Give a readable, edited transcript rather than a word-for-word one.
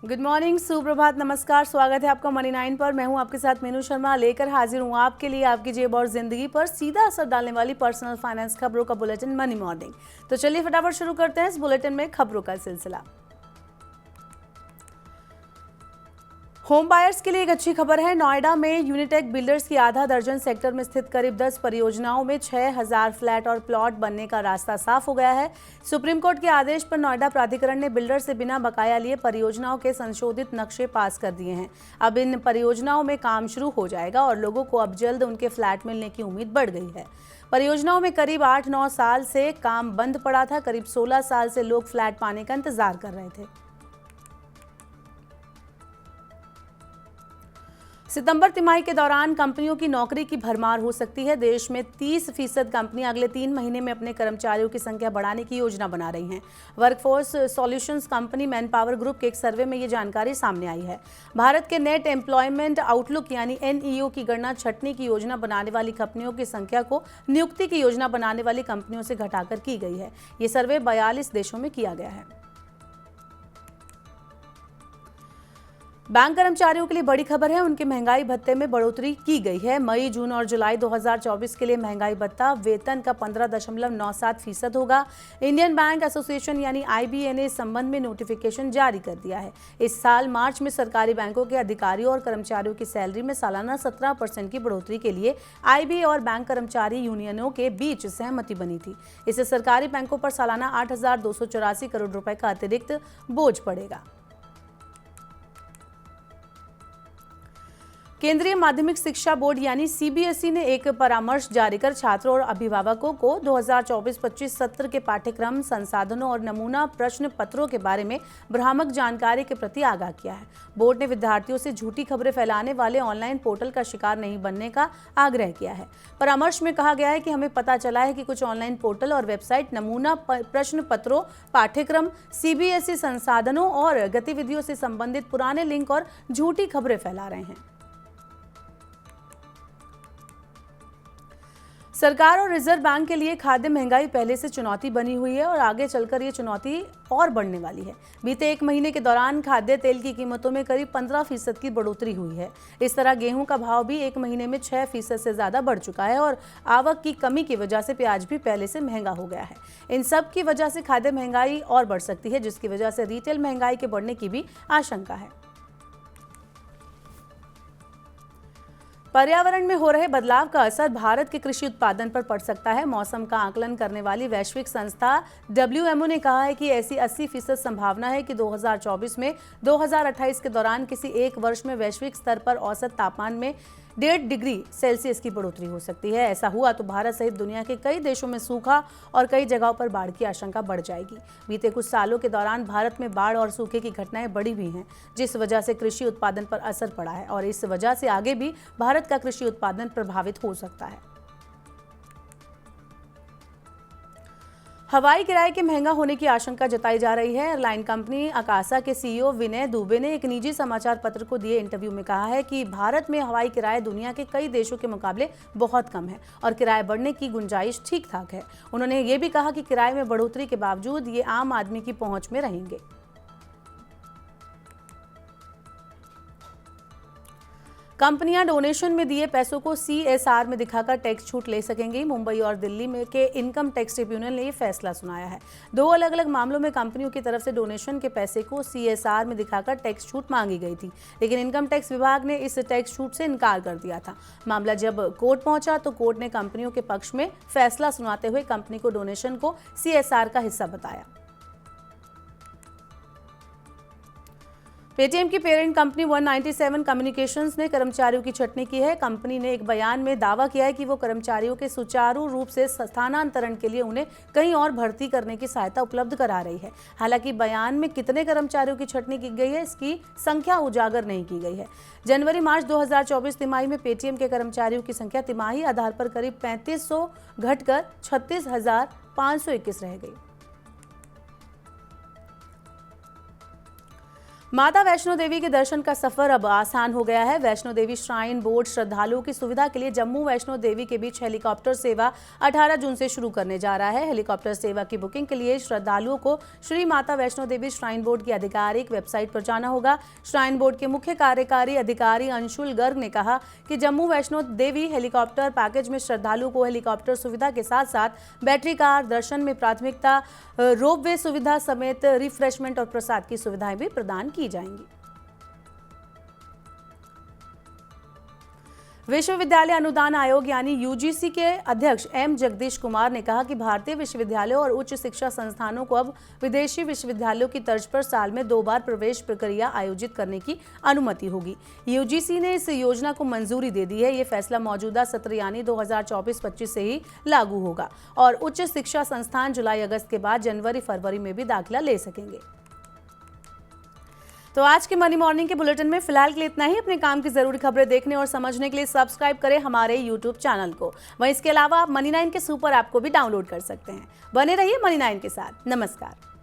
Good morning, सुप्रभात, नमस्कार। स्वागत है आपका मनी 9 पर। मैं हूं आपके साथ मीनू शर्मा, लेकर हाजिर हूं आपके लिए आपकी जेब और जिंदगी पर सीधा असर डालने वाली पर्सनल फाइनेंस खबरों का बुलेटिन मनी मॉर्निंग। तो चलिए फटाफट शुरू करते हैं इस बुलेटिन में खबरों का सिलसिला। होम बायर्स के लिए एक अच्छी खबर है। नोएडा में यूनिटेक बिल्डर्स की आधा दर्जन सेक्टर में स्थित करीब 10 परियोजनाओं में 6000 फ्लैट और प्लॉट बनने का रास्ता साफ हो गया है। सुप्रीम कोर्ट के आदेश पर नोएडा प्राधिकरण ने बिल्डर से बिना बकाया लिए परियोजनाओं के संशोधित नक्शे पास कर दिए हैं। अब इन परियोजनाओं में काम शुरू हो जाएगा और लोगों को अब जल्द उनके फ्लैट मिलने की उम्मीद बढ़ गई है। परियोजनाओं में करीब 8-9 साल से काम बंद पड़ा था। करीब 16 साल से लोग फ्लैट पाने का इंतजार कर रहे थे। सितंबर तिमाही के दौरान कंपनियों की नौकरी की भरमार हो सकती है। देश में 30% कंपनियां अगले 3 महीने में अपने कर्मचारियों की संख्या बढ़ाने की योजना बना रही हैं। Workforce solutions company man power group के एक सर्वे में ये जानकारी सामने आई है। भारत के नेट एम्प्लॉयमेंट आउटलुक यानी NEO की गणना छंटनी की योजना बनाने वाली कंपनियों की संख्या को नियुक्ति की योजना बनाने वाली कंपनियों से घटाकर की गई है। ये सर्वे 42 देशों में किया गया है। बैंक कर्मचारियों के लिए बड़ी खबर है। उनके महंगाई भत्ते में बढ़ोतरी की गई है। मई, जून और जुलाई 2024 के लिए महंगाई भत्ता वेतन का 15.97% होगा। इंडियन बैंक एसोसिएशन यानी IBA ने इस संबंध में नोटिफिकेशन जारी कर दिया है। इस साल मार्च में सरकारी बैंकों के अधिकारियों और कर्मचारियों की सैलरी में सालाना 17% की बढ़ोतरी के लिए IBA और बैंक कर्मचारी यूनियनों के बीच सहमति बनी थी। इससे सरकारी बैंकों पर सालाना 8,284 करोड़ रुपए का अतिरिक्त बोझ पड़ेगा। केंद्रीय माध्यमिक शिक्षा बोर्ड यानी CBSE ने एक परामर्श जारी कर छात्रों और अभिभावकों को 2024-25 सत्र के पाठ्यक्रम, संसाधनों और नमूना प्रश्न पत्रों के बारे में भ्रामक जानकारी के प्रति आगाह किया है। बोर्ड ने विद्यार्थियों से झूठी खबरें फैलाने वाले ऑनलाइन पोर्टल का शिकार नहीं बनने का आग्रह किया है। परामर्श में कहा गया है कि हमें पता चला है कि कुछ ऑनलाइन पोर्टल और वेबसाइट नमूना प्रश्न पत्रों, पाठ्यक्रम, CBSE संसाधनों और गतिविधियों से संबंधित पुराने लिंक और झूठी खबरें फैला रहे हैं। सरकार और रिजर्व बैंक के लिए खाद्य महंगाई पहले से चुनौती बनी हुई है और आगे चलकर ये चुनौती और बढ़ने वाली है। बीते 1 महीने के दौरान खाद्य तेल की कीमतों में करीब 15% की बढ़ोतरी हुई है। इस तरह गेहूं का भाव भी 1 महीने में 6% से ज्यादा बढ़ चुका है और आवक की कमी की वजह से प्याज भी पहले से महंगा हो गया है। इन सब की वजह से खाद्य महंगाई और बढ़ सकती है, जिसकी वजह से रिटेल महंगाई के बढ़ने की भी आशंका है। पर्यावरण में हो रहे बदलाव का असर भारत के कृषि उत्पादन पर पड़ सकता है। मौसम का आकलन करने वाली वैश्विक संस्था WMO ने कहा है कि ऐसी 80% संभावना है कि 2024 में 2028 के दौरान किसी एक वर्ष में वैश्विक स्तर पर औसत तापमान में 1.5 डिग्री सेल्सियस की बढ़ोतरी हो सकती है। ऐसा हुआ तो भारत सहित दुनिया के कई देशों में सूखा और कई जगहों पर बाढ़ की आशंका बढ़ जाएगी। बीते कुछ सालों के दौरान भारत में बाढ़ और सूखे की घटनाएं बढ़ी हुई हैं, जिस वजह से कृषि उत्पादन पर असर पड़ा है और इस वजह से आगे भी भारत का कृषि उत्पादन प्रभावित हो सकता है। हवाई किराए के महंगा होने की आशंका जताई जा रही है। एयरलाइन कंपनी अकासा के CEO विनय दुबे ने एक निजी समाचार पत्र को दिए इंटरव्यू में कहा है कि भारत में हवाई किराए दुनिया के कई देशों के मुकाबले बहुत कम है और किराए बढ़ने की गुंजाइश ठीक ठाक है। उन्होंने ये भी कहा कि किराए में बढ़ोतरी के बावजूद ये आम आदमी की पहुंच में रहेंगे। कंपनियां डोनेशन में दिए पैसों को CSR में दिखाकर टैक्स छूट ले सकेंगी। मुंबई और दिल्ली में के इनकम टैक्स ट्रिब्यूनल ने यह फैसला सुनाया है। 2 अलग अलग मामलों में कंपनियों की तरफ से डोनेशन के पैसे को CSR में दिखाकर टैक्स छूट मांगी गई थी, लेकिन इनकम टैक्स विभाग ने इस टैक्स छूट से इनकार कर दिया था। मामला जब कोर्ट पहुंचा तो कोर्ट ने कंपनियों के पक्ष में फैसला सुनाते हुए कंपनी को डोनेशन को CSR का हिस्सा बताया। पेटीएम की पेरेंट कंपनी 197 कम्युनिकेशंस ने कर्मचारियों की छंटनी की है। कंपनी ने एक बयान में दावा किया है कि वो कर्मचारियों के सुचारू रूप से स्थानांतरण के लिए उन्हें कहीं और भर्ती करने की सहायता उपलब्ध करा रही है। हालांकि बयान में कितने कर्मचारियों की छंटनी की गई है, इसकी संख्या उजागर नहीं की गई है। जनवरी-मार्च 2024 तिमाही में पेटीएम के कर्मचारियों की संख्या तिमाही आधार पर करीब 3500 घटकर 36,521 रह गई। माता वैष्णो देवी के दर्शन का सफर अब आसान हो गया है। वैष्णो देवी श्राइन बोर्ड श्रद्धालुओं की सुविधा के लिए जम्मू वैष्णो देवी के बीच हेलीकॉप्टर सेवा 18 जून से शुरू करने जा रहा है। हेलीकॉप्टर सेवा की बुकिंग के लिए श्रद्धालुओं को श्री माता वैष्णो देवी श्राइन बोर्ड की आधिकारिक वेबसाइट पर जाना होगा। श्राइन बोर्ड के मुख्य कार्यकारी अधिकारी अंशुल गर्ग ने कहा कि जम्मू वैष्णो देवी हेलीकॉप्टर पैकेज में श्रद्धालुओं को हेलीकॉप्टर सुविधा के साथ साथ बैटरी कार दर्शन में प्राथमिकता, रोपवे सुविधा समेत रिफ्रेशमेंट और प्रसाद की सुविधाएं भी प्रदान की जाएंगी। विश्वविद्यालय अनुदान आयोग यानी यूजीसी के अध्यक्ष एम जगदीश कुमार ने कहा कि भारतीय विश्वविद्यालयों और उच्च शिक्षा संस्थानों को अब विदेशी विश्वविद्यालयों की तर्ज पर साल में 2 बार प्रवेश प्रक्रिया आयोजित करने की अनुमति होगी। यूजीसी ने इस योजना को मंजूरी दे दी है। ये फैसला मौजूदा सत्र यानी 2024-25 से ही लागू होगा और उच्च शिक्षा संस्थान जुलाई-अगस्त के बाद जनवरी-फरवरी में भी दाखिला ले सकेंगे। तो आज के मनी मॉर्निंग के बुलेटिन में फिलहाल के लिए इतना ही। अपने काम की जरूरी खबरें देखने और समझने के लिए सब्सक्राइब करें हमारे YouTube चैनल को। वहीं इसके अलावा आप मनी 9 के सुपर ऐप को भी डाउनलोड कर सकते हैं। बने रहिए मनी 9 के साथ। नमस्कार।